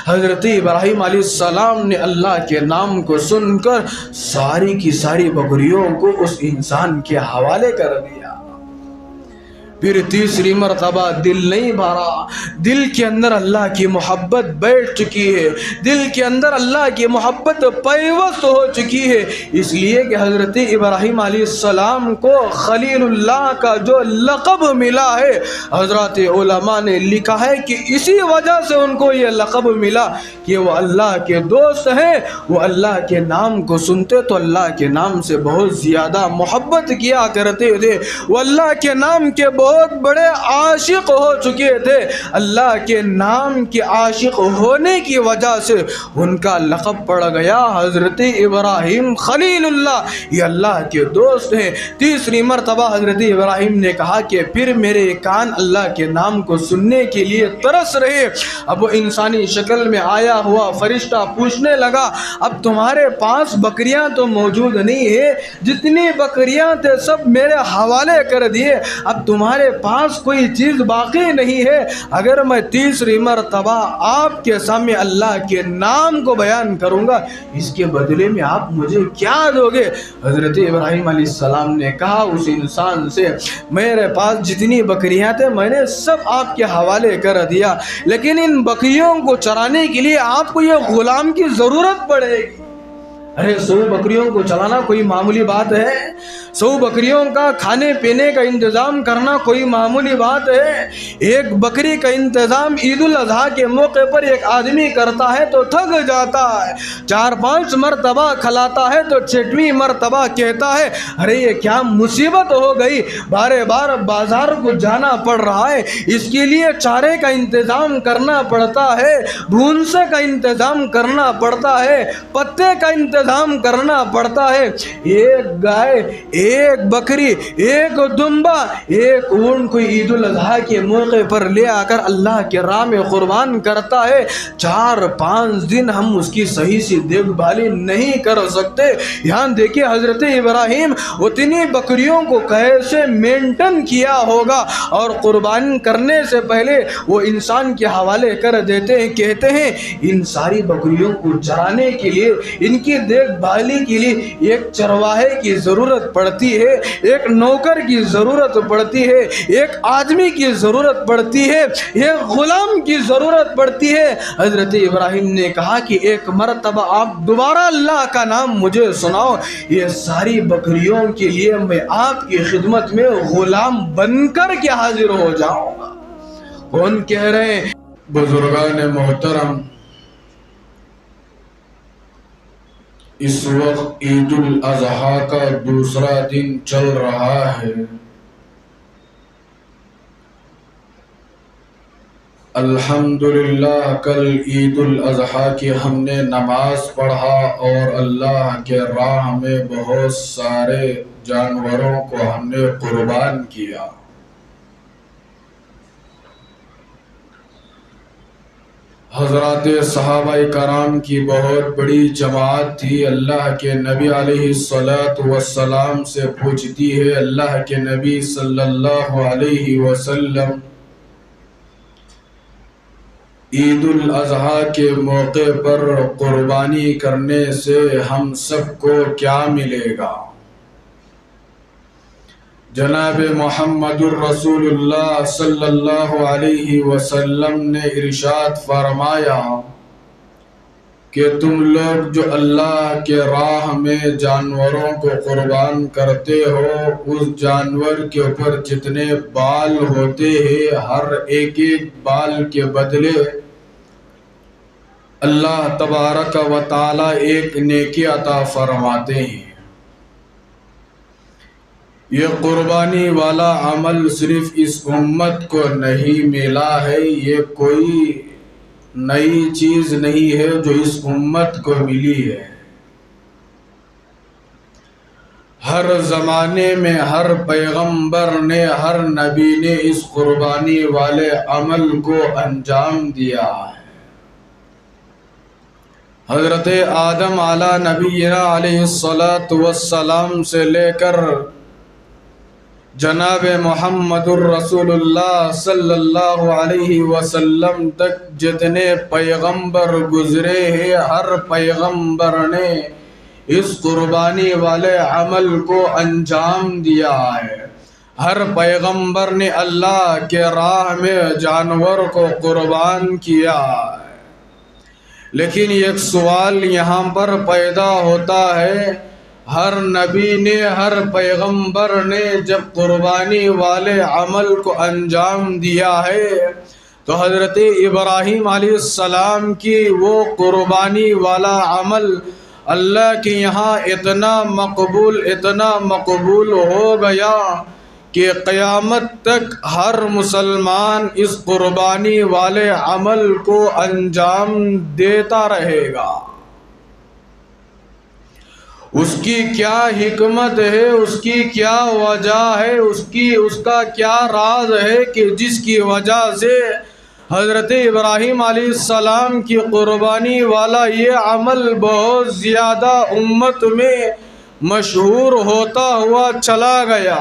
حضرت ابراہیم علیہ السلام نے اللہ کے نام کو سن کر ساری کی ساری بکریوں کو اس انسان کے حوالے کر دیا۔ پھر تیسری مرتبہ دل نہیں بھرا، دل کے اندر اللہ کی محبت بیٹھ چکی ہے، دل کے اندر اللہ کی محبت پیوست ہو چکی ہے، اس لیے کہ حضرت ابراہیم علیہ السلام کو خلیل اللہ کا جو لقب ملا ہے، حضرات علماء نے لکھا ہے کہ اسی وجہ سے ان کو یہ لقب ملا کہ وہ اللہ کے دوست ہیں، وہ اللہ کے نام کو سنتے تو اللہ کے نام سے بہت زیادہ محبت کیا کرتے تھے، وہ اللہ کے نام کے بہت بڑے عاشق ہو چکے تھے، اللہ کے نام کے عاشق ہونے کی وجہ سے ان کا لقب پڑ گیا حضرت ابراہیم خلیل اللہ، یہ اللہ کے دوست ہیں۔ تیسری مرتبہ حضرت ابراہیم نے کہا کہ پھر میرے کان اللہ کے نام کو سننے کے لیے ترس رہے۔ اب وہ انسانی شکل میں آیا ہوا فرشتہ پوچھنے لگا، اب تمہارے پاس بکریاں تو موجود نہیں ہے، جتنی بکریاں تھے سب میرے حوالے کر دیے، اب تمہارے پاس کوئی چیز باقی نہیں ہے، اگر میں تیسری مرتبہ آپ کے سامنے اللہ کے نام کو بیان کروں گا اس کے بدلے میں آپ مجھے کیا دو گے؟ حضرت ابراہیم علیہ السلام نے کہا اس انسان سے، میرے پاس جتنی بکریاں تھے میں نے سب آپ کے حوالے کر دیا، لیکن ان بکریوں کو چرانے کے لیے آپ کو یہ غلام کی ضرورت پڑے گی۔ ارے 100 بکریوں کو چلانا کوئی معمولی بات ہے؟ 100 بکریوں کا کھانے پینے کا انتظام کرنا کوئی معمولی بات ہے؟ ایک بکری کا انتظام عید الاضحیٰ کے موقع پر ایک آدمی کرتا ہے تو تھک جاتا ہے، 4-5 مرتبہ کھلاتا ہے تو 6ویں مرتبہ کہتا ہے ارے یہ کیا مصیبت ہو گئی، بار بار بازار کو جانا پڑ رہا ہے، اس کے لیے چارے کا انتظام کرنا پڑتا ہے، بھونسے کا انتظام کرنا پڑتا ہے، پتے کا انتظام کرنا پڑتا ہے، ایک گائے، ایک بکری، ایک دمبا، ایک اونٹ کو عید الاضحیٰ کے موقع پر لے آ کر اللہ کے راہ میں قربان کرتا ہے، 4-5 دن ہم اس کی صحیح سی دیکھ بھالی نہیں کر سکتے۔ یہاں دیکھیں حضرت ابراہیم اتنی بکریوں کو کیسے مینٹین کیا ہوگا، اور قربان کرنے سے پہلے وہ انسان کے حوالے کر دیتے ہیں، کہتے ہیں ان ساری بکریوں کو چرانے کے لیے، ان کی دیکھ بھالی کے لیے ایک چرواہے کی ضرورت پڑتی ہے، ایک نوکر کی ضرورت پڑتی ہے، ایک آدمی کی ضرورت پڑتی ہے، ایک غلام کی ضرورت پڑتی ہے۔ حضرت ابراہیم نے کہا کہ ایک مرتبہ آپ دوبارہ اللہ کا نام مجھے سناؤ، یہ ساری بکریوں کے لیے میں آپ کی خدمت میں غلام بن کر کے حاضر ہو جاؤں گا۔ کون کہہ رہے ہیں؟ بزرگان محترم، اس وقت عید الاضحیٰ کا دوسرا دن چل رہا ہے۔ الحمدللہ کل عید الاضحیٰ کی ہم نے نماز پڑھا اور اللہ کے راہ میں بہت سارے جانوروں کو ہم نے قربان کیا۔ حضرات صحابہ کرام کی بہت بڑی جماعت تھی، اللہ کے نبی علیہ السلام سے پوچھتی ہے، اللہ کے نبی صلی اللہ علیہ وسلم عید الاضحیٰ کے موقع پر قربانی کرنے سے ہم سب کو کیا ملے گا؟ جناب محمد الرسول اللہ صلی اللہ علیہ وسلم نے ارشاد فرمایا کہ تم لوگ جو اللہ کے راہ میں جانوروں کو قربان کرتے ہو، اس جانور کے اوپر جتنے بال ہوتے ہیں ہر ایک بال کے بدلے اللہ تبارک و تعالی ایک نیکی عطا فرماتے ہیں۔ یہ قربانی والا عمل صرف اس امت کو نہیں ملا ہے، یہ کوئی نئی چیز نہیں ہے جو اس امت کو ملی ہے۔ ہر زمانے میں ہر پیغمبر نے، ہر نبی نے اس قربانی والے عمل کو انجام دیا ہے۔ حضرت آدم علی نبینا علیہ الصلاۃ والسلام سے لے کر جناب محمد الرسول اللہ صلی اللہ علیہ وسلم تک جتنے پیغمبر گزرے ہیں، ہر پیغمبر نے اس قربانی والے عمل کو انجام دیا ہے۔ ہر پیغمبر نے اللہ کے راہ میں جانور کو قربان کیا ہے۔ لیکن ایک سوال یہاں پر پیدا ہوتا ہے، ہر نبی نے، ہر پیغمبر نے جب قربانی والے عمل کو انجام دیا ہے تو حضرت ابراہیم علیہ السلام کی وہ قربانی والا عمل اللہ کے یہاں اتنا مقبول ہو گیا کہ قیامت تک ہر مسلمان اس قربانی والے عمل کو انجام دیتا رہے گا۔ اس کی کیا حکمت ہے، اس کی کیا وجہ ہے، اس کا کیا راز ہے کہ جس کی وجہ سے حضرت ابراہیم علیہ السلام کی قربانی والا یہ عمل بہت زیادہ امت میں مشہور ہوتا ہوا چلا گیا۔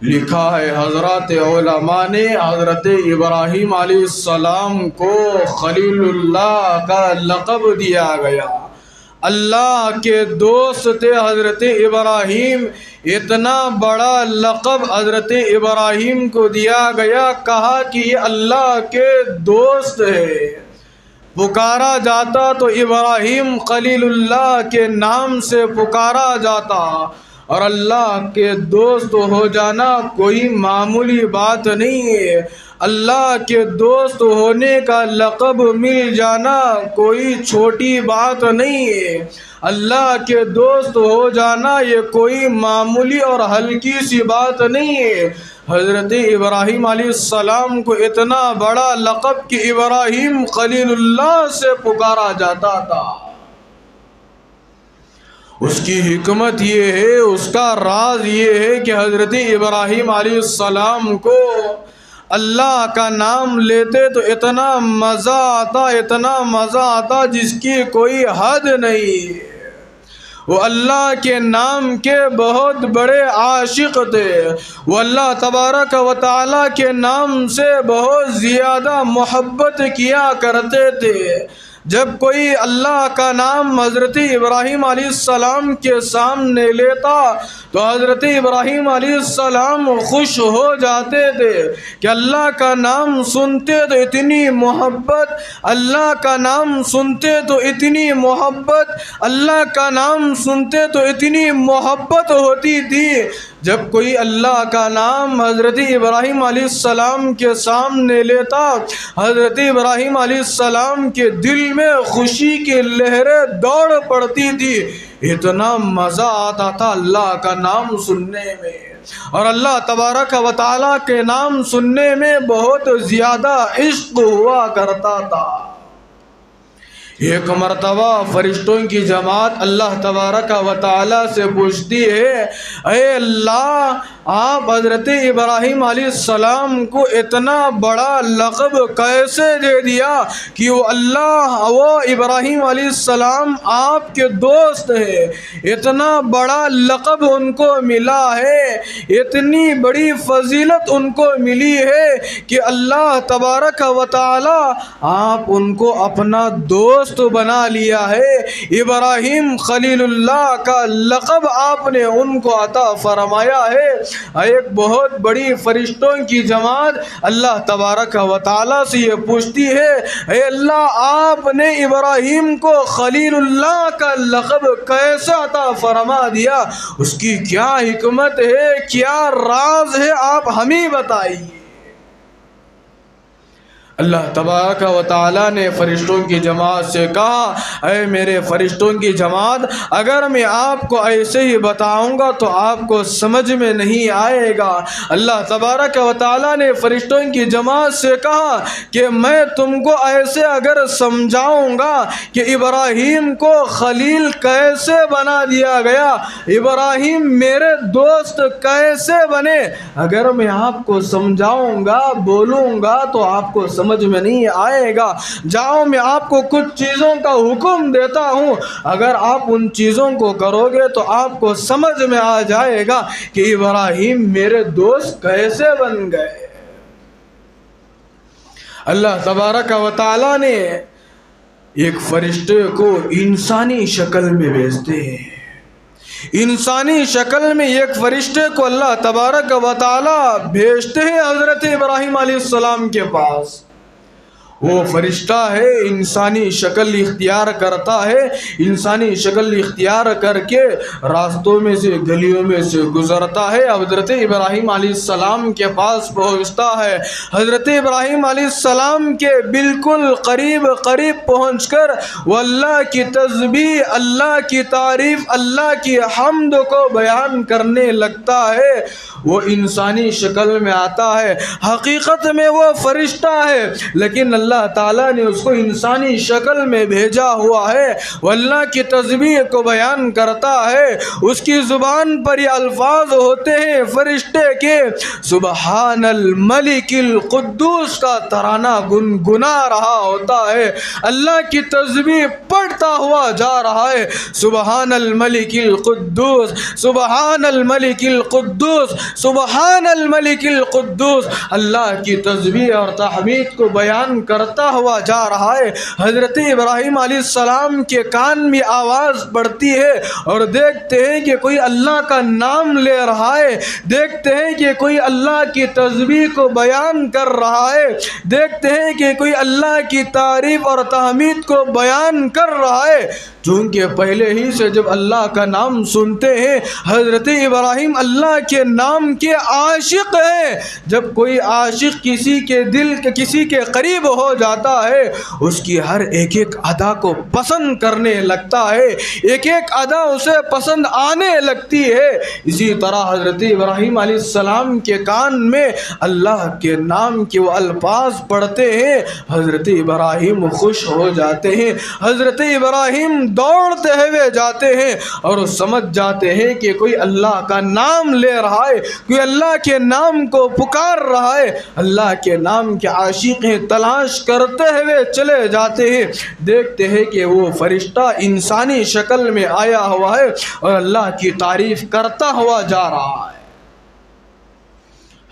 لکھا ہے حضرات علماء نے، حضرت ابراہیم علیہ السلام کو خلیل اللہ کا لقب دیا گیا۔ اللہ کے دوست تھے حضرت ابراہیم، اتنا بڑا لقب حضرت ابراہیم کو دیا گیا، کہا کہ یہ اللہ کے دوست ہے۔ پکارا جاتا تو ابراہیم خلیل اللہ کے نام سے پکارا جاتا، اور اللہ کے دوست ہو جانا کوئی معمولی بات نہیں ہے۔ اللہ کے دوست ہونے کا لقب مل جانا کوئی چھوٹی بات نہیں ہے۔ اللہ کے دوست ہو جانا یہ کوئی معمولی اور ہلکی سی بات نہیں ہے۔ حضرت ابراہیم علیہ السلام کو اتنا بڑا لقب کہ ابراہیم خلیل اللہ سے پکارا جاتا تھا۔ اس کی حکمت یہ ہے، اس کا راز یہ ہے کہ حضرت ابراہیم علیہ السلام کو اللہ کا نام لیتے تو اتنا مزہ آتا جس کی کوئی حد نہیں۔ وہ اللہ کے نام کے بہت بڑے عاشق تھے، وہ اللہ تبارک و تعالیٰ کے نام سے بہت زیادہ محبت کیا کرتے تھے۔ جب کوئی اللہ کا نام حضرت ابراہیم علیہ السلام کے سامنے لیتا تو حضرت ابراہیم علیہ السلام خوش ہو جاتے تھے کہ اللہ کا نام سنتے تو اتنی محبت، اللہ کا نام سنتے تو اتنی محبت، اللہ کا نام سنتے تو اتنی محبت ہوتی تھی۔ جب کوئی اللہ کا نام حضرت ابراہیم علیہ السلام کے سامنے لیتا، حضرت ابراہیم علیہ السلام کے دل میں خوشی کی لہریں دوڑ پڑتی تھی، اتنا مزہ آتا تھا اللہ کا نام سننے میں، اور اللہ تبارک و تعالیٰ کے نام سننے میں بہت زیادہ عشق ہوا کرتا تھا۔ ایک مرتبہ فرشتوں کی جماعت اللہ تبارک و تعالیٰ سے پوچھتی ہے، اے اللہ، آپ حضرت ابراہیم علیہ السلام کو اتنا بڑا لقب کیسے دے دیا کہ وہ ابراہیم علیہ السلام آپ کے دوست ہیں، اتنا بڑا لقب ان کو ملا ہے، اتنی بڑی فضیلت ان کو ملی ہے کہ اللہ تبارک و تعالیٰ آپ ان کو اپنا دوست بنا لیا ہے، ابراہیم خلیل اللہ کا لقب آپ نے ان کو عطا فرمایا ہے۔ ایک بہت بڑی فرشتوں کی جماعت اللہ تبارک و تعالیٰ سے یہ پوچھتی ہے، اے اللہ، آپ نے ابراہیم کو خلیل اللہ کا لقب کیسا عطا فرما دیا؟ اس کی کیا حکمت ہے، کیا راز ہے، آپ ہمیں بتائیے۔ اللہ تبارک و تعالیٰ نے فرشتوں کی جماعت سے کہا، اے میرے فرشتوں کی جماعت، اگر میں آپ کو ایسے ہی بتاؤں گا تو آپ کو سمجھ میں نہیں آئے گا۔ اللہ تبارک و تعالیٰ نے فرشتوں کی جماعت سے کہا کہ میں تم کو ایسے اگر سمجھاؤں گا کہ ابراہیم کو خلیل کیسے بنا دیا گیا، ابراہیم میرے دوست کیسے بنے، اگر میں آپ کو سمجھاؤں گا، بولوں گا تو آپ کو سمجھ میں نہیں آئے گا، جاؤ میں آپ کو کچھ چیزوں کا حکم دیتا ہوں، اگر آپ ان چیزوں کو کرو گے تو آپ کو سمجھ میں آ جائے گا کہ ابراہیم میرے دوست کیسے بن گئے۔ اللہ تبارک و تعالیٰ نے ایک فرشتے کو انسانی شکل میں بھیجتے ہیں، انسانی شکل میں ایک فرشتے کو اللہ تبارک و تعالیٰ بھیجتے ہیں حضرت ابراہیم علیہ السلام کے پاس۔ وہ فرشتہ ہے، انسانی شکل اختیار کرتا ہے، انسانی شکل اختیار کر کے راستوں میں سے گلیوں میں سے گزرتا ہے، حضرت ابراہیم علیہ السلام کے پاس پہنچتا ہے۔ حضرت ابراہیم علیہ السلام کے بالکل قریب پہنچ کر وہ اللہ کی تسبیح، اللہ کی تعریف، اللہ کی حمد کو بیان کرنے لگتا ہے۔ وہ انسانی شکل میں آتا ہے، حقیقت میں وہ فرشتہ ہے، لیکن اللہ تعالیٰ نے اس کو انسانی شکل میں بھیجا ہوا ہے۔ وہ اللہ کی تسبیح کو بیان کرتا ہے، اس کی زبان پر یہ الفاظ ہوتے ہیں فرشتے کے، سبحان الملک القدوس کا ترانہ گنگنا رہا ہوتا ہے، اللہ کی تسبیح پڑھتا ہوا جا رہا ہے، سبحان الملک القدوس، سبحان الملک القدوس، سبحان الملک القدوس، اللہ کی تسبیح اور تحمید کو بیان کرتا ہوا جا رہا ہے۔ حضرت ابراہیم علیہ السلام کے کان میں آواز پڑتی ہے اور دیکھتے ہیں کہ کوئی اللہ کا نام لے رہا ہے، دیکھتے ہیں کہ کوئی اللہ کی تسبیح کو بیان کر رہا ہے، دیکھتے ہیں کہ کوئی اللہ کی تعریف اور تحمید کو بیان کر رہا ہے۔ چونکہ پہلے ہی سے جب اللہ کا نام سنتے ہیں، حضرت ابراہیم اللہ کے نام کے عاشق ہیں۔ جب کوئی عاشق کسی کے دل کے کسی کے قریب ہو جاتا ہے، اس کی ہر ایک ادا کو پسند کرنے لگتا ہے، ایک ایک ادا اسے پسند آنے لگتی ہے۔ اسی طرح حضرت ابراہیم علیہ السلام کے کان میں اللہ کے نام کے وہ الفاظ پڑھتے ہیں، حضرت ابراہیم خوش ہو جاتے ہیں، حضرت ابراہیم دوڑتے ہوئے جاتے ہیں اور سمجھ جاتے ہیں کہ کوئی اللہ کا نام لے رہا ہے، کوئی اللہ کے نام کو پکار رہا ہے۔ اللہ کے نام کے عاشق ہیں، تلاش کرتے ہوئے چلے جاتے ہیں، دیکھتے ہیں کہ وہ فرشتہ انسانی شکل میں آیا ہوا ہے اور اللہ کی تعریف کرتا ہوا جا رہا ہے۔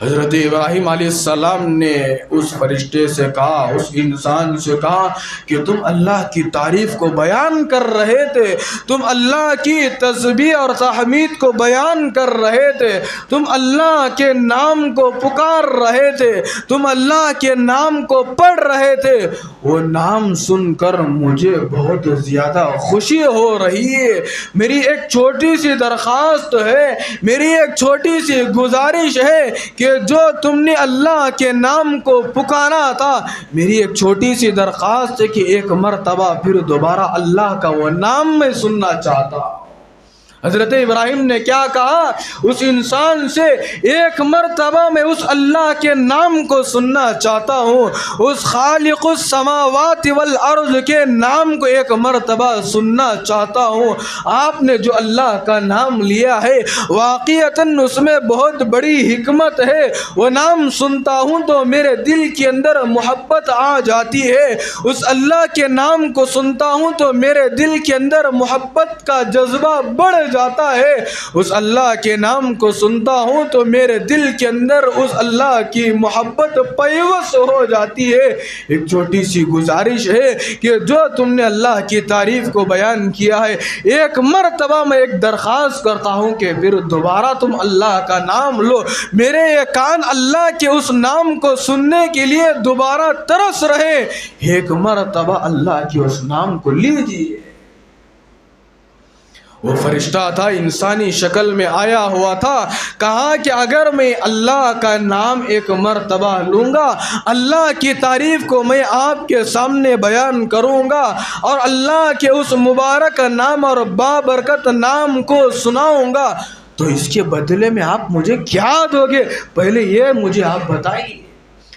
حضرت ابراہیم علیہ السلام نے اس فرشتے سے کہا، اس انسان سے کہا کہ تم اللہ کی تعریف کو بیان کر رہے تھے، تم اللہ کی تسبیح اور تحمید کو بیان کر رہے تھے، تم اللہ کے نام کو پکار رہے تھے، تم اللہ کے نام کو پڑھ رہے تھے۔ وہ نام سن کر مجھے بہت زیادہ خوشی ہو رہی ہے۔ میری ایک چھوٹی سی درخواست ہے، میری ایک چھوٹی سی گزارش ہے کہ جو تم نے اللہ کے نام کو پکارا تھا، میری ایک چھوٹی سی درخواست ہے کہ ایک مرتبہ پھر دوبارہ اللہ کا وہ نام میں سننا چاہتا ہوں۔ حضرت ابراہیم نے کیا کہا؟ اس انسان سے ایک مرتبہ میں اس اللہ کے نام کو سننا چاہتا ہوں، اس خالق السماوات والارض کے نام کو ایک مرتبہ سننا چاہتا ہوں۔ آپ نے جو اللہ کا نام لیا ہے واقعتاً اس میں بہت بڑی حکمت ہے۔ وہ نام سنتا ہوں تو میرے دل کے اندر محبت آ جاتی ہے، اس اللہ کے نام کو سنتا ہوں تو میرے دل کے اندر محبت کا جذبہ بڑھ جاتا ہے، اس اللہ کے نام کو سنتا ہوں تو میرے دل کے اندر اس اللہ کی محبت پیوست ہو جاتی ہے۔ ایک چھوٹی سی گزارش ہے کہ جو تم نے اللہ کی تعریف کو بیان کیا ہے، ایک مرتبہ میں ایک درخواست کرتا ہوں کہ پھر دوبارہ تم اللہ کا نام لو، میرے یہ کان اللہ کے اس نام کو سننے کے لیے دوبارہ ترس رہے، ایک مرتبہ اللہ کے اس نام کو لیجیے۔ وہ فرشتہ تھا، انسانی شکل میں آیا ہوا تھا، کہا کہ اگر میں اللہ کا نام ایک مرتبہ لوں گا، اللہ کی تعریف کو میں آپ کے سامنے بیان کروں گا اور اللہ کے اس مبارک نام اور بابرکت نام کو سناؤں گا، تو اس کے بدلے میں آپ مجھے کیا دو گے؟ پہلے یہ مجھے آپ بتائیے۔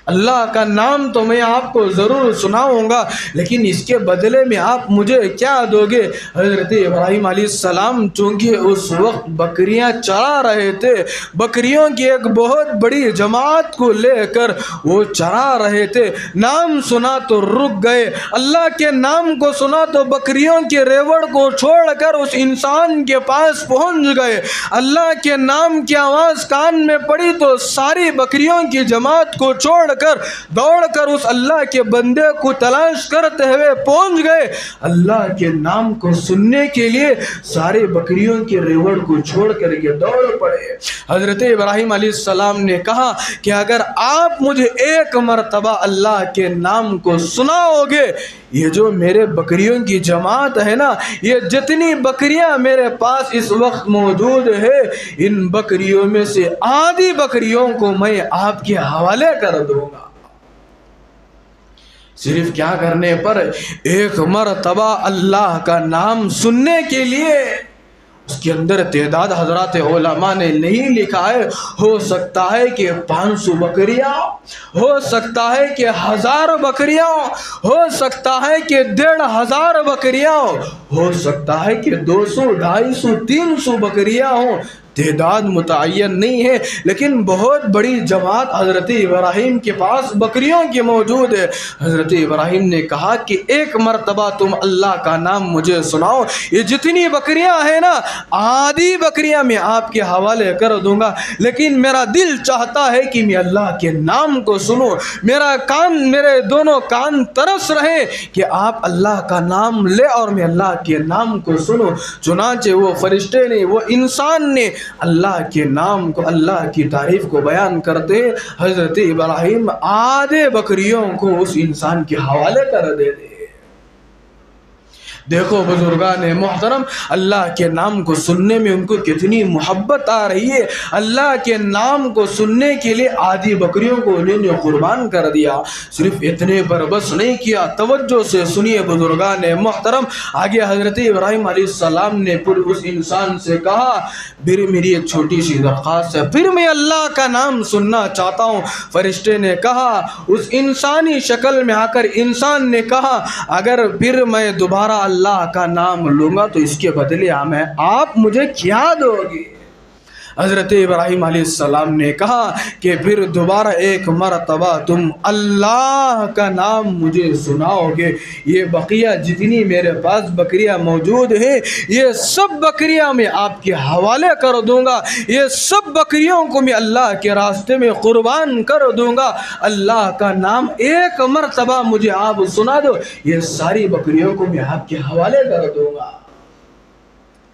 اللہ کا نام تو میں آپ کو ضرور سناؤں گا، لیکن اس کے بدلے میں آپ مجھے کیا دو گے؟ حضرت ابراہیم علیہ السلام چونکہ اس وقت بکریاں چرا رہے تھے، بکریوں کی ایک بہت بڑی جماعت کو لے کر وہ چرا رہے تھے، نام سنا تو رک گئے، اللہ کے نام کو سنا تو بکریوں کے ریوڑ کو چھوڑ کر اس انسان کے پاس پہنچ گئے، اللہ کے نام کی آواز کان میں پڑی تو ساری بکریوں کی جماعت کو چھوڑ کر دوڑ کر اس اللہ کے بندے کو تلاش کرتے ہوئے پہنچ گئے، اللہ کے نام کو سننے کے لیے سارے بکریوں کے ریوڑ کو چھوڑ کر یہ دوڑ پڑے۔ حضرت ابراہیم علیہ السلام نے کہا کہ اگر آپ مجھے ایک مرتبہ اللہ کے نام کو سناؤ گے، یہ جو میرے بکریوں کی جماعت ہے نا، یہ جتنی بکریاں میرے پاس اس وقت موجود ہے، ان بکریوں میں سے آدھی بکریوں کو میں آپ کے حوالے کر دوں گا۔ صرف کیا کرنے پر؟ ایک مرتبہ اللہ کا نام سننے کے لیے۔ اس کے اندر تعداد حضرات علماء نے نہیں لکھا ہے، ہو سکتا ہے کہ 500 بکریاں، ہو سکتا ہے کہ 1000 بکریاں، ہو سکتا ہے کہ 1500 بکریاں، ہو سکتا ہے کہ 200 250 300 بکریاں ہوں، تعداد متعین نہیں ہے، لیکن بہت بڑی جماعت حضرت ابراہیم کے پاس بکریوں کی موجود ہے۔ حضرت ابراہیم نے کہا کہ ایک مرتبہ تم اللہ کا نام مجھے سناؤ، یہ جتنی بکریاں ہیں نا، آدھی بکریاں میں آپ کے حوالے کر دوں گا، لیکن میرا دل چاہتا ہے کہ میں اللہ کے نام کو سنوں، میرے دونوں کان ترس رہے کہ آپ اللہ کا نام لے اور میں اللہ کے نام کو سنوں۔ چنانچہ وہ فرشتے نے، وہ انسان نے اللہ کے نام کو، اللہ کی تعریف کو بیان کرتے حضرت ابراہیم آدھے بکریوں کو اس انسان کے حوالے کر دے دے۔ دیکھو بزرگان محترم، اللہ کے نام کو سننے میں ان کو کتنی محبت آ رہی ہے۔ اللہ کے نام کو سننے کے لیے آدھی بکریوں کو انہوں نے قربان کر دیا۔ صرف اتنے پر بس نہیں کیا، توجہ سے سنیے بزرگان محترم، آگے حضرت ابراہیم علیہ السلام نے پھر اس انسان سے کہا، پھر میری ایک چھوٹی سی درخواست ہے، پھر میں اللہ کا نام سننا چاہتا ہوں۔ فرشتے نے کہا، اس انسانی شکل میں آ کر انسان نے کہا، اگر پھر میں دوبارہ اللہ کا نام لوں گا تو اس کے بدلے آپ مجھے کیا دو گے؟ حضرت ابراہیم علیہ السلام نے کہا کہ پھر دوبارہ ایک مرتبہ تم اللہ کا نام مجھے سناؤ گے، یہ بقیہ جتنی میرے پاس بکریاں موجود ہیں، یہ سب بکریاں میں آپ کے حوالے کر دوں گا، یہ سب بکریوں کو میں اللہ کے راستے میں قربان کر دوں گا، اللہ کا نام ایک مرتبہ مجھے آپ سنا دو، یہ ساری بکریوں کو میں آپ کے حوالے کر دوں گا۔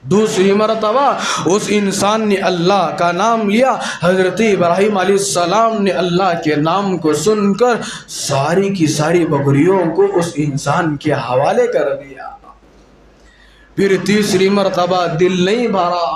دوسری مرتبہ اس انسان نے اللہ کا نام لیا، حضرت ابراہیم علیہ السلام نے اللہ کے نام کو سن کر ساری کی ساری بکریوں کو اس انسان کے حوالے کر دیا۔ پھر تیسری مرتبہ دل نہیں بھرا،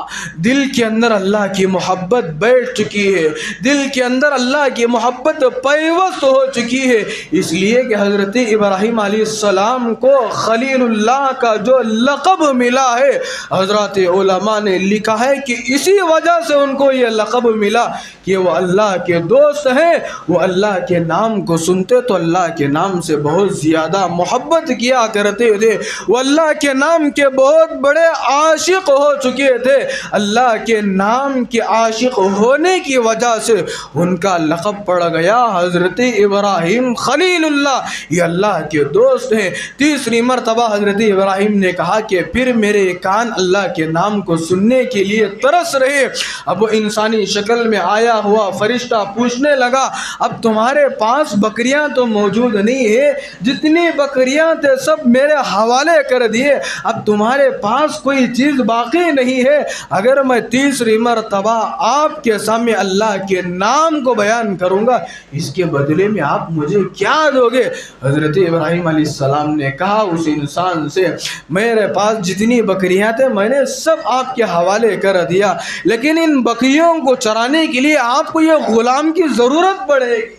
دل کے اندر اللہ کی محبت بیٹھ چکی ہے، دل کے اندر اللہ کی محبت پیوست ہو چکی ہے، اس لیے کہ حضرت ابراہیم علیہ السلام کو خلیل اللہ کا جو لقب ملا ہے، حضرات علماء نے لکھا ہے کہ اسی وجہ سے ان کو یہ لقب ملا کہ وہ اللہ کے دوست ہیں، وہ اللہ کے نام کو سنتے تو اللہ کے نام سے بہت زیادہ محبت کیا کرتے تھے، وہ اللہ کے نام کے بہت بڑے عاشق ہو چکے تھے، اللہ کے نام کے عاشق ہونے کی وجہ سے ان کا لقب پڑ گیا حضرت ابراہیم خلیل اللہ، یہ اللہ کے دوست ہیں۔ تیسری مرتبہ حضرت ابراہیم نے کہا کہ پھر میرے کان اللہ کے نام کو سننے کے لیے ترس رہے۔ اب وہ انسانی شکل میں آیا ہوا فرشتہ پوچھنے لگا، اب تمہارے پاس بکریاں تو موجود نہیں ہے، جتنی بکریاں تھے سب میرے حوالے کر دیے، اب تمہارے پاس کوئی چیز باقی نہیں ہے، اگر میں تیسری مرتبہ آپ کے سامنے اللہ کے نام کو بیان کروں گا، اس کے بدلے میں آپ مجھے کیا دو گے؟ حضرت ابراہیم علیہ السلام نے کہا اس انسان سے، میرے پاس جتنی بکریاں تھے میں نے سب آپ کے حوالے کر دیا، لیکن ان بکریوں کو چرانے کے لیے آپ کو یہ غلام کی ضرورت پڑے گی۔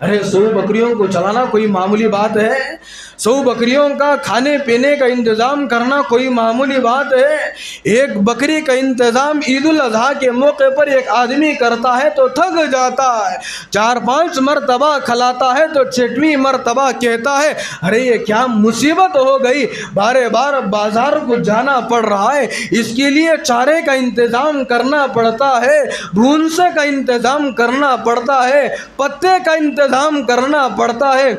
ارے 100 بکریوں کو چلانا کوئی معمولی بات ہے؟ 100 بکریوں کا کھانے پینے کا انتظام کرنا کوئی معمولی بات ہے؟ ایک بکری کا انتظام عید الاضحیٰ کے موقع پر ایک آدمی کرتا ہے تو تھک جاتا ہے، 4-5 مرتبہ کھلاتا ہے تو 6ویں مرتبہ کہتا ہے ارے یہ کیا مصیبت ہو گئی، بار بار بازار کو جانا پڑ رہا ہے، اس کے لیے چارے کا انتظام کرنا پڑتا ہے، بھونسے کا انتظام کرنا پڑتا ہے، پتے کا انتظام کرنا پڑتا ہے۔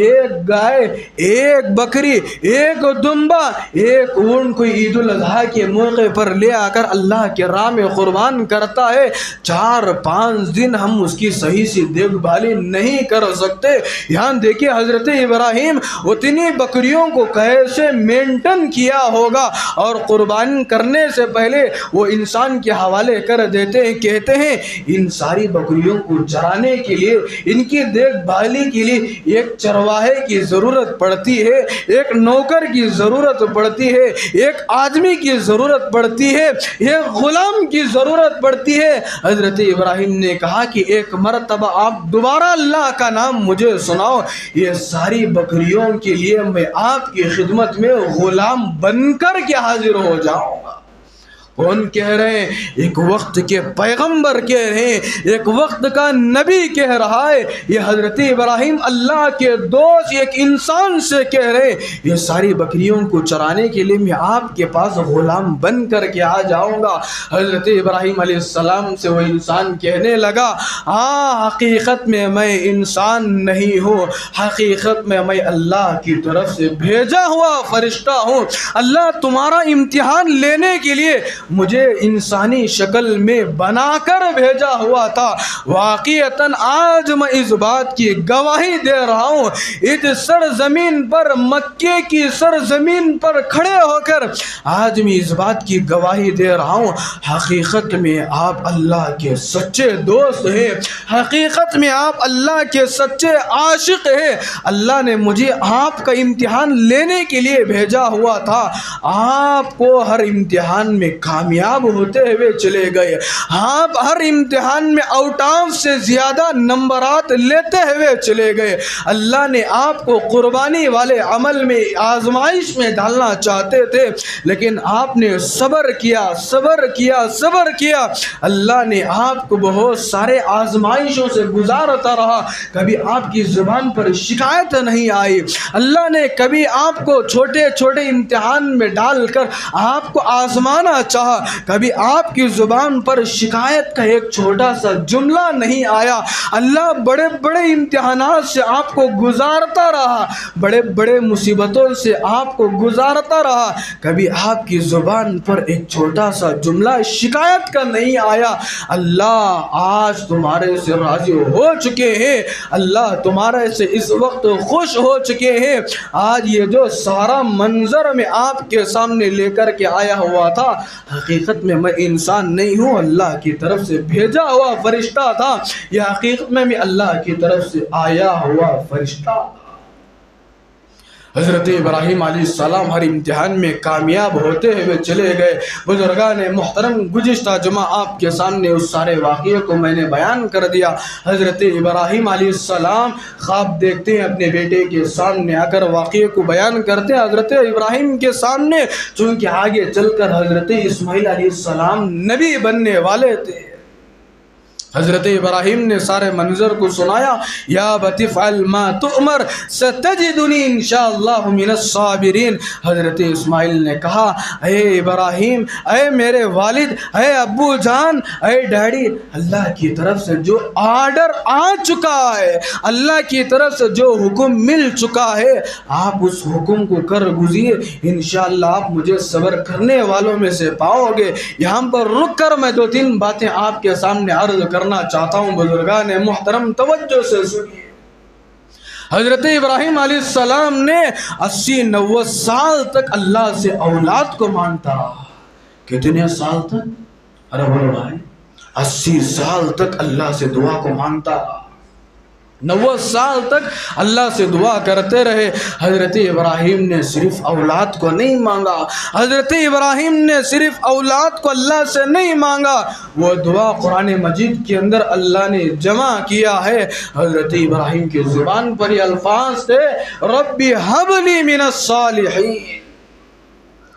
ایک گائے، ایک بکری، ایک دمبا، ایک اونٹ کوئی عید الاضحیٰ کے موقع پر لے آ کر اللہ کے راہ میں قربان کرتا ہے، 4-5 دن ہم اس کی صحیح سی دیکھ بھالی نہیں کر سکتے۔ یہاں دیکھیں حضرت ابراہیم اتنی بکریوں کو کیسے مینٹن کیا ہوگا، اور قربان کرنے سے پہلے وہ انسان کے حوالے کر دیتے ہیں، کہتے ہیں ان ساری بکریوں کو چرانے کے لیے، ان کی دیکھ بھالی کے لیے ایک چرواہے کی ضرورت پڑتی ہے، ایک نوکر کی ضرورت پڑتی ہے، ایک آدمی کی ضرورت پڑتی ہے، ایک غلام کی ضرورت پڑتی ہے۔ حضرت ابراہیم نے کہا کہ ایک مرتبہ آپ دوبارہ اللہ کا نام مجھے سناؤ، یہ ساری بکریوں کے لیے میں آپ کی خدمت میں غلام بن کر کے حاضر ہو جاؤں گا۔ کون کہہ رہے ہیں؟ ایک وقت کے پیغمبر کہہ رہے ہیں، ایک وقت کا نبی کہہ رہا ہے، یہ حضرت ابراہیم اللہ کے دوست ایک انسان سے کہہ رہے ہیں یہ ساری بکریوں کو چرانے کے لیے میں آپ کے پاس غلام بن کر کے آ جاؤں گا۔ حضرت ابراہیم علیہ السلام سے وہ انسان کہنے لگا ہاں حقیقت میں میں انسان نہیں ہوں، حقیقت میں میں اللہ کی طرف سے بھیجا ہوا فرشتہ ہوں، اللہ تمہارا امتحان لینے کے لیے مجھے انسانی شکل میں بنا کر بھیجا ہوا تھا۔ واقعتاً آج میں اس بات کی گواہی دے رہا ہوں، اس سرزمین پر، مکے کی سرزمین پر کھڑے ہو کر آج میں اس بات کی گواہی دے رہا ہوں، حقیقت میں آپ اللہ کے سچے دوست ہیں، حقیقت میں آپ اللہ کے سچے عاشق ہیں۔ اللہ نے مجھے آپ کا امتحان لینے کے لیے بھیجا ہوا تھا، آپ کو ہر امتحان میں کامیاب ہوتے ہوئے چلے گئے، آپ ہر امتحان میں آؤٹ آف سے زیادہ نمبرات لیتے ہوئے چلے گئے۔ اللہ نے آپ کو قربانی والے عمل میں، آزمائش میں ڈالنا چاہتے تھے، لیکن آپ نے صبر کیا، صبر کیا، صبر کیا۔ اللہ نے آپ کو بہت سارے آزمائشوں سے گزارتا رہا، کبھی آپ کی زبان پر شکایت نہیں آئی۔ اللہ نے کبھی آپ کو چھوٹے چھوٹے امتحان میں ڈال کر آپ کو آزمانا چاہا، کبھی آپ کی زبان پر شکایت کا ایک چھوٹا سا جملہ نہیں آیا۔ اللہ بڑے بڑے امتحانات سے آپ کو گزارتا رہا، بڑے بڑے مصیبتوں سے آپ کو گزارتا رہا، کبھی آپ کی زبان پر ایک چھوٹا سا جملہ شکایت کا نہیں آیا۔ اللہ آج تمہارے سے راضی ہو چکے ہیں، اللہ تمہارے سے اس وقت خوش ہو چکے ہیں۔ آج یہ جو سارا منظر میں آپ کے سامنے لے کر کے آیا ہوا تھا، حقیقت میں میں انسان نہیں ہوں، اللہ کی طرف سے بھیجا ہوا فرشتہ تھا، یہ حقیقت میں اللہ کی طرف سے آیا ہوا فرشتہ۔ حضرت ابراہیم علیہ السلام ہر امتحان میں کامیاب ہوتے ہوئے چلے گئے۔ بزرگان محترم، گزشتہ جمعہ آپ کے سامنے اس سارے واقعے کو میں نے بیان کر دیا۔ حضرت ابراہیم علیہ السلام خواب دیکھتے ہیں، اپنے بیٹے کے سامنے آ کر واقعے کو بیان کرتے ہیں۔ حضرت ابراہیم کے سامنے چونکہ آگے چل کر حضرت اسماعیل علیہ السلام نبی بننے والے تھے، حضرت ابراہیم نے سارے منظر کو سنایا۔ یا بت افعل ما تؤمر ستجدنی انشاءاللہ من الصابرین۔ حضرت اسماعیل نے کہا اے ابراہیم، اے میرے والد، اے ابو جان، اے ڈیڈی، اللہ کی طرف سے جو آرڈر آ چکا ہے، اللہ کی طرف سے جو حکم مل چکا ہے، آپ اس حکم کو کر گزریے، انشاءاللہ آپ مجھے صبر کرنے والوں میں سے پاؤ گے۔ یہاں پر رک کر میں 2-3 باتیں آپ کے سامنے عرض کرنا چاہتا ہوں، بزرگان محترم توجہ سے سنیے۔ حضرت ابراہیم علیہ السلام نے 80-90 سال تک اللہ سے اولاد کو مانگتا رہا۔ کتنے سال تک؟ ارے بولو بھائی، 80 سال تک اللہ سے دعا کو مانگتا رہا۔ 90 سال تک اللہ سے دعا کرتے رہے۔ حضرت ابراہیم نے صرف اولاد کو نہیں مانگا، حضرت ابراہیم نے صرف اولاد کو اللہ سے نہیں مانگا، وہ دعا قرآن مجید کے اندر اللہ نے جمع کیا ہے۔ حضرت ابراہیم کی زبان پر یہ الفاظ تھے، رب ہب لی من الصالحین۔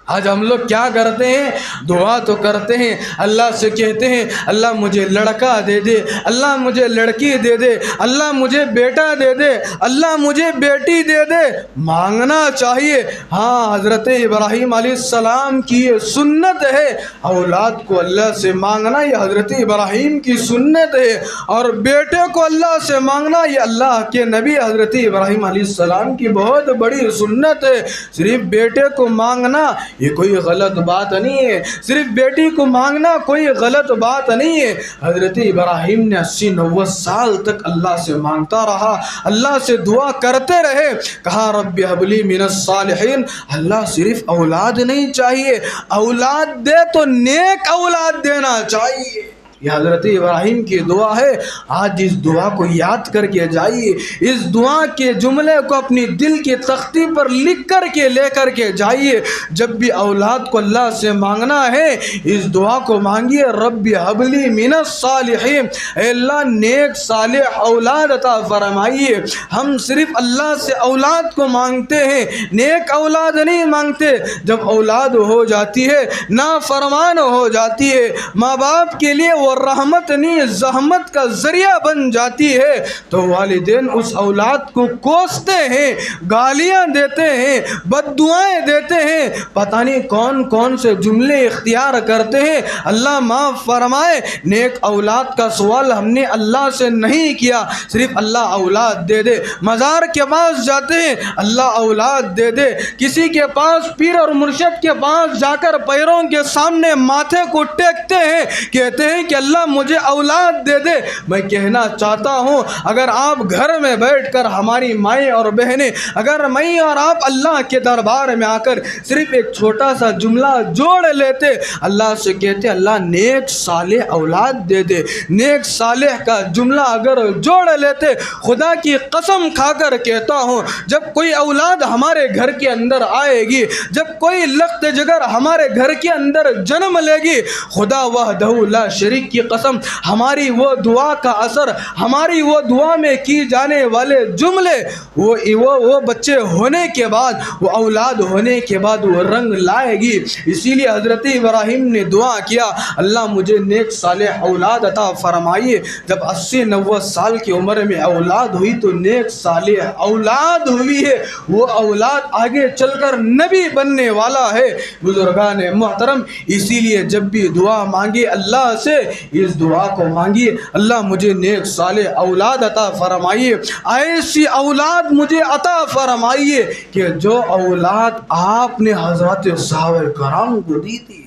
آج ہم لوگ کیا کرتے ہیں؟ دعا تو کرتے ہیں، اللہ سے کہتے ہیں اللہ مجھے لڑکا دے دے، اللہ مجھے لڑکی دے دے، اللہ مجھے بیٹا دے دے، اللہ مجھے بیٹی دے دے، مانگنا چاہیے۔ ہاں، حضرت ابراہیم علیہ السلام کی یہ سنت ہے، اولاد کو اللہ سے مانگنا یہ حضرت ابراہیم کی سنت ہے، اور بیٹے کو اللہ سے مانگنا یہ اللہ کے نبی حضرت ابراہیم علیہ السلام کی بہت بڑی سنت ہے۔ صرف بیٹے کو مانگنا یہ کوئی غلط بات نہیں ہے، صرف بیٹی کو مانگنا کوئی غلط بات نہیں ہے۔ حضرت ابراہیم نے 80-90 سال تک اللہ سے مانگتا رہا، اللہ سے دعا کرتے رہے، کہا رب ہب لی من الصالحین۔ اللہ صرف اولاد نہیں چاہیے، اولاد دے تو نیک اولاد دینا چاہیے۔ یہ حضرت ابراہیم کی دعا ہے۔ آج اس دعا کو یاد کر کے جائیے، اس دعا کے جملے کو اپنی دل کی تختی پر لکھ کر کے لے کر کے جائیے۔ جب بھی اولاد کو اللہ سے مانگنا ہے اس دعا کو مانگیے، رب ہب لی من الصالحین، اے اللہ نیک صالح اولاد عطا فرمائیے۔ ہم صرف اللہ سے اولاد کو مانگتے ہیں، نیک اولاد نہیں مانگتے۔ جب اولاد ہو جاتی ہے نافرمان ہو جاتی ہے، ماں باپ کے لیے وہ رحمت نہیں زحمت کا ذریعہ بن جاتی ہے، تو والدین اس اولاد کو کوستے ہیں، گالیاں دیتے ہیں، بد دعائیں دیتے ہیں، پتہ نہیں کون کون سے جملے اختیار کرتے ہیں۔ اللہ معاف فرمائے، نیک اولاد کا سوال ہم نے اللہ سے نہیں کیا، صرف اللہ اولاد دے دے۔ مزار کے پاس جاتے ہیں، اللہ اولاد دے دے۔ کسی کے پاس پیر اور مرشد کے پاس جا کر پیروں کے سامنے ماتھے کو ٹیکتے ہیں، کہتے ہیں کہ اللہ مجھے اولاد دے دے۔ میں کہنا چاہتا ہوں اگر آپ گھر میں بیٹھ کر ہماری مائیں اور بہنیں، اگر میں اور آپ اللہ کے دربار میں آ کر صرف ایک چھوٹا سا جملہ جوڑ لیتے، اللہ سے کہتے اللہ نیک صالح اولاد دے دے، نیک صالح کا جملہ اگر جوڑ لیتے، خدا کی قسم کھا کر کہتا ہوں جب کوئی اولاد ہمارے گھر کے اندر آئے گی، جب کوئی لخت جگر ہمارے گھر کے اندر جنم لے گی، خدا وحدہ لا شریک کی قسم ہماری وہ دعا کا اثر، ہماری وہ دعا میں کی جانے والے جملے وہ بچے ہونے کے بعد، وہ اولاد ہونے کے بعد وہ رنگ لائے گی۔ اسی لیے حضرت ابراہیم نے دعا کیا اللہ مجھے نیک صالح اولاد عطا فرمائیے۔ جب 80-90 سال کی عمر میں اولاد ہوئی تو نیک صالح اولاد ہوئی ہے، وہ اولاد آگے چل کر نبی بننے والا ہے۔ بزرگان محترم، اسی لیے جب بھی دعا مانگے اللہ سے اس دعا کو مانگیے اللہ مجھے نیک صالح اولاد عطا فرمائیے، ایسی اولاد مجھے عطا فرمائیے کہ جو اولاد آپ نے حضرات صحابہ کرام کو دی تھی،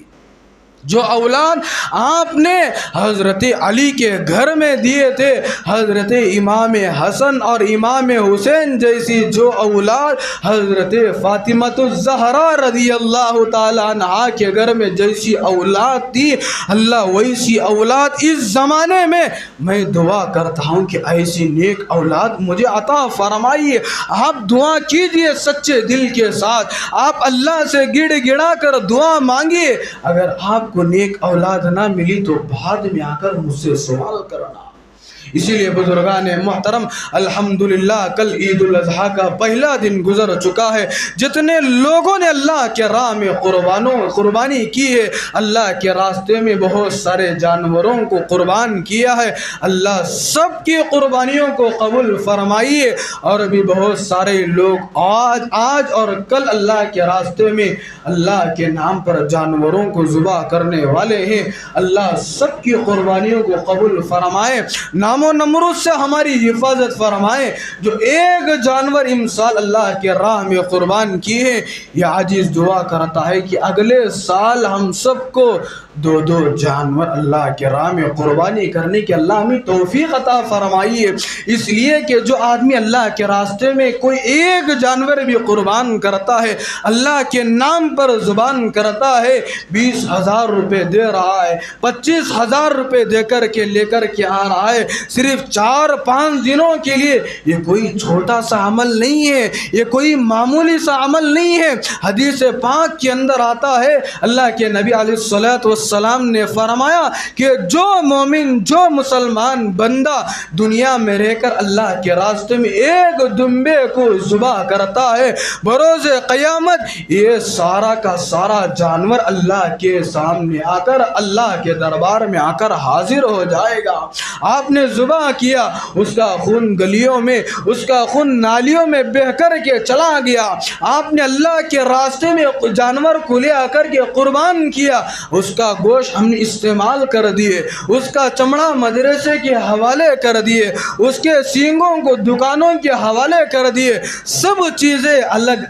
جو اولاد آپ نے حضرت علی کے گھر میں دیے تھے، حضرت امام حسن اور امام حسین جیسی جو اولاد حضرت فاطمہ الزہرا رضی اللہ تعالیٰ عنہا کے گھر میں جیسی اولاد تھی، اللہ ویسی اولاد اس زمانے میں دعا کرتا ہوں کہ ایسی نیک اولاد مجھے عطا فرمائیے۔ آپ دعا کیجئے سچے دل کے ساتھ، آپ اللہ سے گڑ گڑا کر دعا مانگیے۔ اگر آپ کو نیک اولاد نہ ملی تو بعد میں آ کر مجھ سے سوال کرنا۔ اسی لیے بزرگان محترم الحمدللہ کل عید الاضحیٰ کا پہلا دن گزر چکا ہے۔ جتنے لوگوں نے اللہ کے راہ میں قربانی کی ہے، اللہ کے راستے میں بہت سارے جانوروں کو قربان کیا ہے، اللہ سب کی قربانیوں کو قبول فرمائیے۔ اور بھی بہت سارے لوگ آج اور کل اللہ کے راستے میں اللہ کے نام پر جانوروں کو ذبح کرنے والے ہیں، اللہ سب کی قربانیوں کو قبول فرمائے، نام و نمرود سے ہماری حفاظت فرمائے۔ جو ایک جانور امسال اللہ کے راہ میں قربان کیے ہیں، یہ عاجز دعا کرتا ہے کہ اگلے سال ہم سب کو 2 جانور اللہ کے راہ میں قربانی کرنے کی اللہ ہمیں توفیق عطا فرمائیے۔ اس لیے کہ جو آدمی اللہ کے راستے میں کوئی ایک جانور بھی قربان کرتا ہے، اللہ کے نام پر زبان کرتا ہے، 20,000 روپے دے رہا ہے، 25,000 روپے دے کر کے لے کر کے آ رہا ہے، صرف 4-5 دنوں کے لیے یہ کوئی چھوٹا سا عمل نہیں ہے، یہ کوئی معمولی سا عمل نہیں ہے۔ حدیث پاک کے اندر آتا ہے، اللہ کے نبی علیہ الصلوۃ والسلام نے فرمایا کہ جو مومن، جو مسلمان بندہ دنیا میں رہ کر اللہ کے راستے میں ایک دمبے کو ذبح کرتا ہے، بروز قیامت یہ سارا کا سارا جانور اللہ کے سامنے آ کر، اللہ کے دربار میں آ کر حاضر ہو جائے گا۔ آپ نے ذبح کیا، اس کا خون گلیوں میں، اس کا خون نالیوں میں بہہ کر کے چلا گیا۔ آپ نے اللہ کے راستے میں جانور کو لے آ کر کے قربان کیا، اس کا گوشت ہم نے استعمال کر دیے، اس کا چمڑا مدرسے کے حوالے کر دیے، اس کے سینگوں کو دکانوں کے حوالے کر دیے، سب چیزیں الگ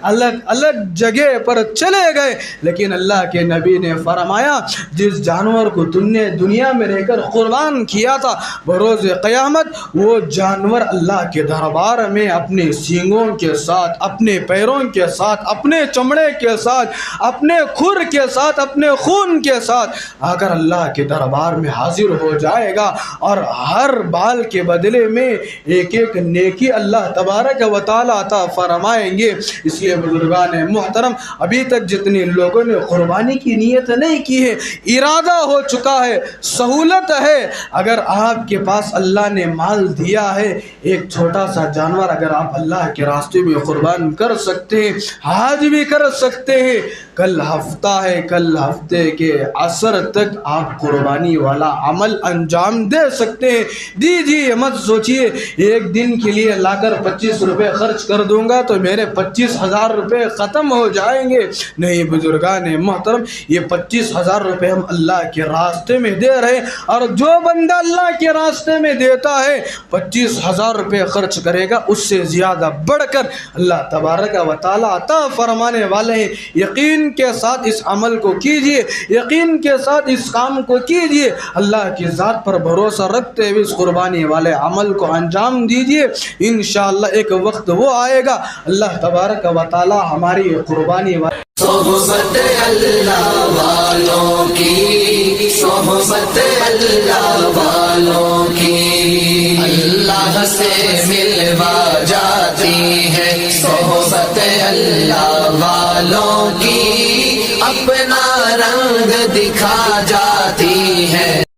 الگ جگہ پر چلے گئے۔ لیکن اللہ کے نبی نے فرمایا جس جانور کو تم نے دنیا میں رہ کر قربان کیا تھا، بروز قیامت وہ جانور اللہ کے دربار میں اپنے سینگوں کے ساتھ، اپنے پیروں کے ساتھ، اپنے چمڑے کے ساتھ، اپنے کھر کے ساتھ، اپنے خون کے ساتھ آ کر اللہ کے دربار میں حاضر ہو جائے گا، اور ہر بال کے بدلے میں ایک ایک نیکی اللہ تبارک و تعالیٰ عطا فرمائیں گے۔ اس لیے بزرگان محترم، ابھی تک جتنے لوگوں نے قربانی کی نیت نہیں کی ہے، ارادہ ہو چکا ہے، سہولت ہے، اگر آپ کے پاس اللہ نے مال دیا ہے، ایک چھوٹا سا جانور اگر آپ اللہ کے راستے میں قربان کر سکتے ہیں، آج بھی کر سکتے ہیں، کل ہفتہ ہے، کل ہفتے کے عصر تک آپ قربانی والا عمل انجام دے سکتے ہیں۔ دیجیے، مت سوچئے ایک دن کے لیے لا کر 25 روپے خرچ کر دوں گا تو میرے 25,000 روپے ختم ہو جائیں گے۔ نہیں بزرگان محترم، یہ 25,000 روپے ہم اللہ کے راستے میں دے رہے ہیں، اور جو بندہ اللہ کے راستے میں دیتا ہے 25,000 روپے خرچ کرے گا، اس سے زیادہ بڑھ کر اللہ تبارک و تعالیٰ عطا فرمانے والے ہیں۔ یقین کے ساتھ اس عمل کو کیجئے، یقین کے ساتھ اس کام کو کیجئے، اللہ کی ذات پر بھروسہ رکھتے ہوئے اس قربانی والے عمل کو انجام دیجئے۔ انشاءاللہ ایک وقت وہ آئے گا، اللہ تبارک و تعالیٰ ہماری قربانی والے صحبت اللہ والوں کی، صحبت اللہ والوں کی اللہ سے ملوا جاتی ہے، صحبت اللہ والوں کی اپنا رنگ دکھا جاتی ہے۔